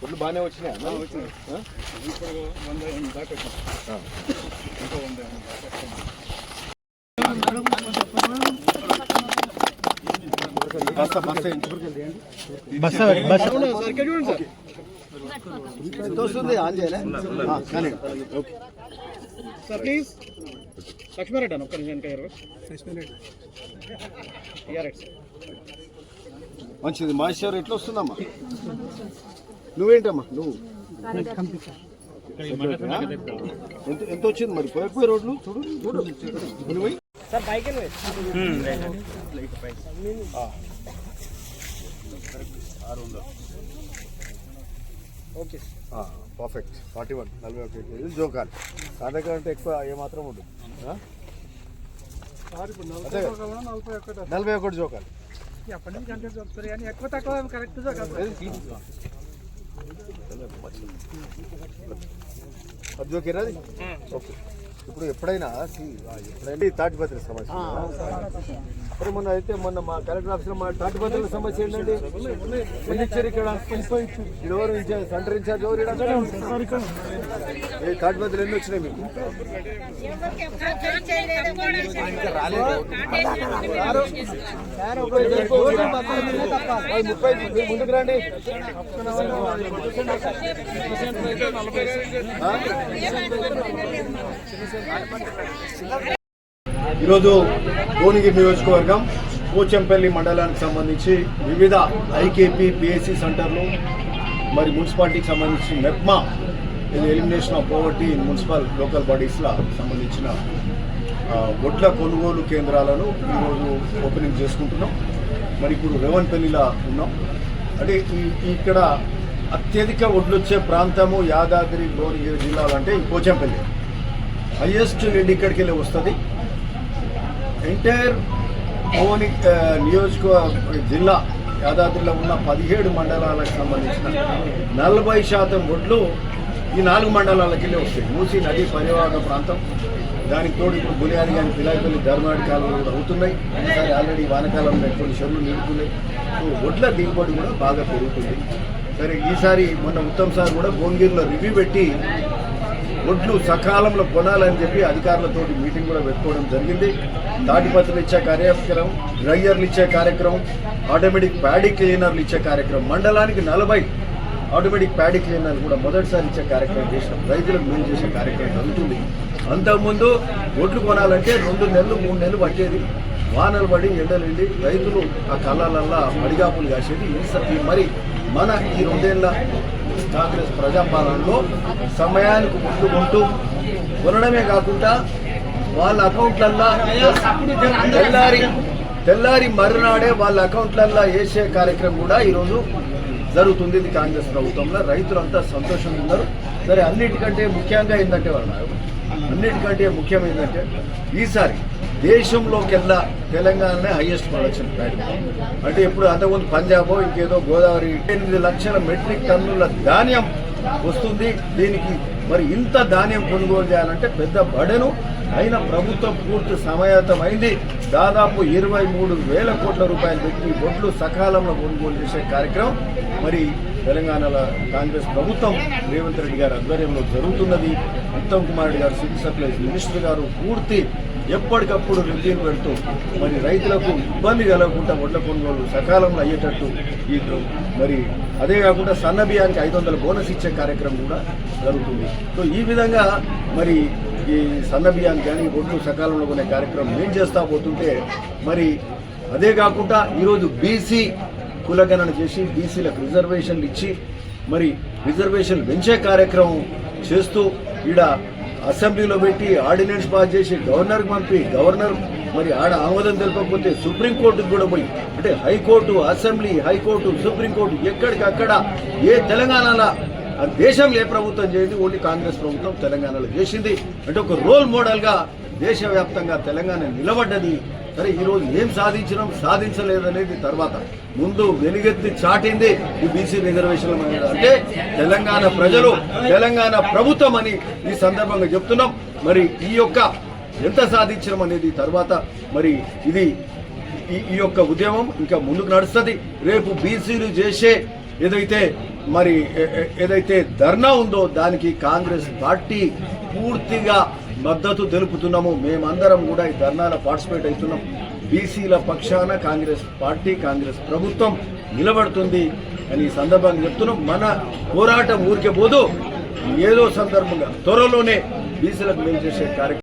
ఒడ్లు బాగానే వచ్చినాయి. ఇప్పుడు 100 దాకా వచ్చినాయి. ఇంకా 100 వస్తుంది ఆన్ చేయలే సార్ ప్లీజ్. లక్ష్మారెడ్డి అన్న ఒక్క నిమిషం. మంచిది. మాస్టర్ ఎట్లా వస్తుందమ్మా? నువ్వేంటమ్మా నువ్వు ఎంత వచ్చింది మరి? పోయి రోడ్లు చూడు చూడు నువ్వు ఓకే పర్ఫెక్ట్. 41 41 కేజీలు జోకాలి. నా దగ్గర అంటే ఎక్కువ ఏమాత్రం ఉండదు. 41 జోకాలి. ఎప్పటి నుంచి అంటే చెప్తారు కానీ ఎక్కువ తక్కువ కరెక్ట్ అది జోకేరా? ఓకే. ఇప్పుడు ఎప్పుడైనా తాటిపత్రి సమస్య మరి మొన్న అయితే మొన్న మా కలెక్టర్ ఆఫీస్లో మా తాటిపత్రుల సమస్య ఏంటండి? ఎన్ని ఇచ్చారు ఇక్కడ? ఎవరు సెంటర్ ఇన్ఛార్జ్ ఎవరు? తాటిపత్రులు ఎన్ని వచ్చినాయి మీకు? 30 ముందుకు రండి. ఈరోజు భువనగిరి నియోజకవర్గం పోచంపల్లి మండలానికి సంబంధించి వివిధ ఐకేపీ పిఎస్సి సెంటర్లు మరి మున్సిపాలిటీకి సంబంధించి మెప్మా ఇది elimination of poverty in municipal local బాడీస్లో సంబంధించిన ఒడ్ల కొనుగోలు కేంద్రాలను ఈరోజు ఓపెనింగ్ చేసుకుంటున్నాం. మరి ఇప్పుడు రేవన్పల్లిలో ఉన్నాం. అంటే ఇక్కడ అత్యధిక ఒడ్లు వచ్చే ప్రాంతము యాదాద్రి భువనగిరి జిల్లాలో అంటే ఈ పోచంపల్లి హైయెస్ట్ లీడ్ ఇక్కడికి వెళ్ళి వస్తుంది. ఎంటైర్ నియోజకవర్గ జిల్లా యాదాద్రిలో ఉన్న 17 మండలాలకు సంబంధించిన 40% ఒడ్లు ఈ 4 మండలాలకు వెళ్ళి వస్తాయి. మూసీ నది పరివాహక ప్రాంతం, దానికి తోడు ఇప్పుడు బునియాది కానీ పిలాయిపల్లి ధర్మాడి కాలువలు కూడా అవుతున్నాయి. ఈసారి ఆల్రెడీ వానకాలంలో కొన్ని చెరువులు నిండుతున్నాయి. సో ఒడ్ల దిగుబడి కూడా బాగా పెరుగుతుంది. సరే, ఈసారి మొన్న ఉత్తమ్ సార్ కూడా భువనగిరిలో రివ్యూ పెట్టి ఒడ్లు సకాలంలో కొనాలని చెప్పి అధికారులతో మీటింగ్ కూడా పెట్టుకోవడం జరిగింది. తాటిపత్రులు ఇచ్చే కార్యక్రమం, డ్రైయర్లు ఇచ్చే కార్యక్రమం, ఆటోమేటిక్ ప్యాడీ క్లీనర్లు ఇచ్చే కార్యక్రమం, మండలానికి 40 ఆటోమేటిక్ ప్యాడీ క్లీనర్లు కూడా మొదటిసారి ఇచ్చే కార్యక్రమం చేసినాం. రైతులకు మేలు చేసే కార్యక్రమం జరుగుతుంది. అంతకుముందు ఒడ్లు కొనాలంటే 2 నెలలు 3 నెలలు పట్టేది. వానలు పడి ఎండలండి రైతులు ఆ కళ్ళలల్లా అడిగాపులు కాసేది. మరి మన ఈ 2 ఏళ్ల కాంగ్రెస్ ప్రజాపాలనలో సమయానికి ముందుకుంటూ కొనడమే కాకుండా వాళ్ళ అకౌంట్లల్లో తెల్లారి మరునాడే వాళ్ళ అకౌంట్లల్లో వేసే కార్యక్రమం కూడా ఈరోజు జరుగుతుంది. ఇది కాంగ్రెస్ ప్రభుత్వంలో రైతులంతా సంతోషంగా ఉన్నారు. సరే, అన్నిటికంటే ముఖ్యంగా ఏంటంటే ముఖ్యమైందంటే ఈసారి దేశంలోకెల్లా తెలంగాణనే హైయెస్ట్ ప్రొడక్షన్ ప్యాడీ. అంటే ఇప్పుడు అంతకుముందు పంజాబ్ ఇంకేదో గోదావరి 8 లక్షల మెట్రిక్ టన్నుల ధాన్యం వస్తుంది. దీనికి మరి ఇంత ధాన్యం కొనుగోలు చేయాలంటే పెద్ద బడను అయిన ప్రభుత్వం పూర్తి సమాయత్తమైంది. దాదాపు 23,000 కోట్ల రూపాయలు పెట్టి ఒడ్లు సకాలంలో కొనుగోలు చేసే కార్యక్రమం మరి తెలంగాణలో కాంగ్రెస్ ప్రభుత్వం రేవంత్ రెడ్డి గారి ఆధ్వర్యంలో జరుగుతున్నది. ఉత్తమ్ కుమార్ రెడ్డి గారు సివిల్ సప్లైస్ మినిస్టర్ గారు పూర్తి ఎప్పటికప్పుడు రివ్యూలు పెడుతూ మరి రైతులకు ఇబ్బంది కలగకుండా ఒడ్ల కొనుగోలు సకాలంలో అయ్యేటట్టు మరి అదే కాకుండా సన్న బియ్యానికి 500 బోనస్ ఇచ్చే కార్యక్రమం కూడా జరుగుతుంది. సో ఈ విధంగా మరి ఈ సన్న బియ్యానికి కానీ ఒడ్లు సకాలంలో కొనే కార్యక్రమం ఏం చేస్తా పోతుంటే మరి అదే కాకుండా ఈరోజు బీసీ కులగణన చేసి బీసీలకు రిజర్వేషన్లు ఇచ్చి మరి రిజర్వేషన్లు పెంచే కార్యక్రమం చేస్తూ ఈడ అసెంబ్లీలో పెట్టి ఆర్డినెన్స్ పాస్ చేసి గవర్నర్కి పంపి గవర్నర్ మరి ఆడ ఆమోదం తెలపకపోతే సుప్రీంకోర్టుకు కూడా పోయి అంటే హైకోర్టు, అసెంబ్లీ, హైకోర్టు, సుప్రీంకోర్టు ఎక్కడికక్కడ ఏ తెలంగాణలో దేశంలో ఏ ప్రభుత్వం చేయండి, ఓన్లీ కాంగ్రెస్ ప్రభుత్వం తెలంగాణలో చేసింది. అంటే ఒక రోల్ మోడల్గా దేశవ్యాప్తంగా తెలంగాణ నిలబడ్డది. సరే, ఈరోజు ఏం సాధించలేదనేది తర్వాత ముందు వెలుగెత్తి చాటింది ఈ బీసీ రిజర్వేషన్ల మీద. అంటే తెలంగాణ ప్రజలు, తెలంగాణ ప్రభుత్వం అని ఈ సందర్భంగా చెప్తున్నాం. మరి ఈ యొక్క ఎంత సాధించడం అనేది తర్వాత మరి ఇది ఈ యొక్క ఉద్యమం ఇంకా ముందుకు నడుస్తుంది. రేపు బీసీలు చేసే ఏదైతే ధర్నా ఉందో దానికి కాంగ్రెస్ పార్టీ పూర్తిగా మద్దతు తెలుపుతున్నాము. మేమందరం కూడా ఈ ధర్నాలో పార్టిసిపేట్ అవుతున్నాం. బీసీల పక్షాన కాంగ్రెస్ పార్టీ, కాంగ్రెస్ ప్రభుత్వం నిలబడుతుంది అని ఈ సందర్భంగా చెప్తున్నాం. మన పోరాటం ఊరికే పోదు, ఏదో సందర్భంగా త్వరలోనే బీసీలకు మేలు చేసే కార్యక్రమం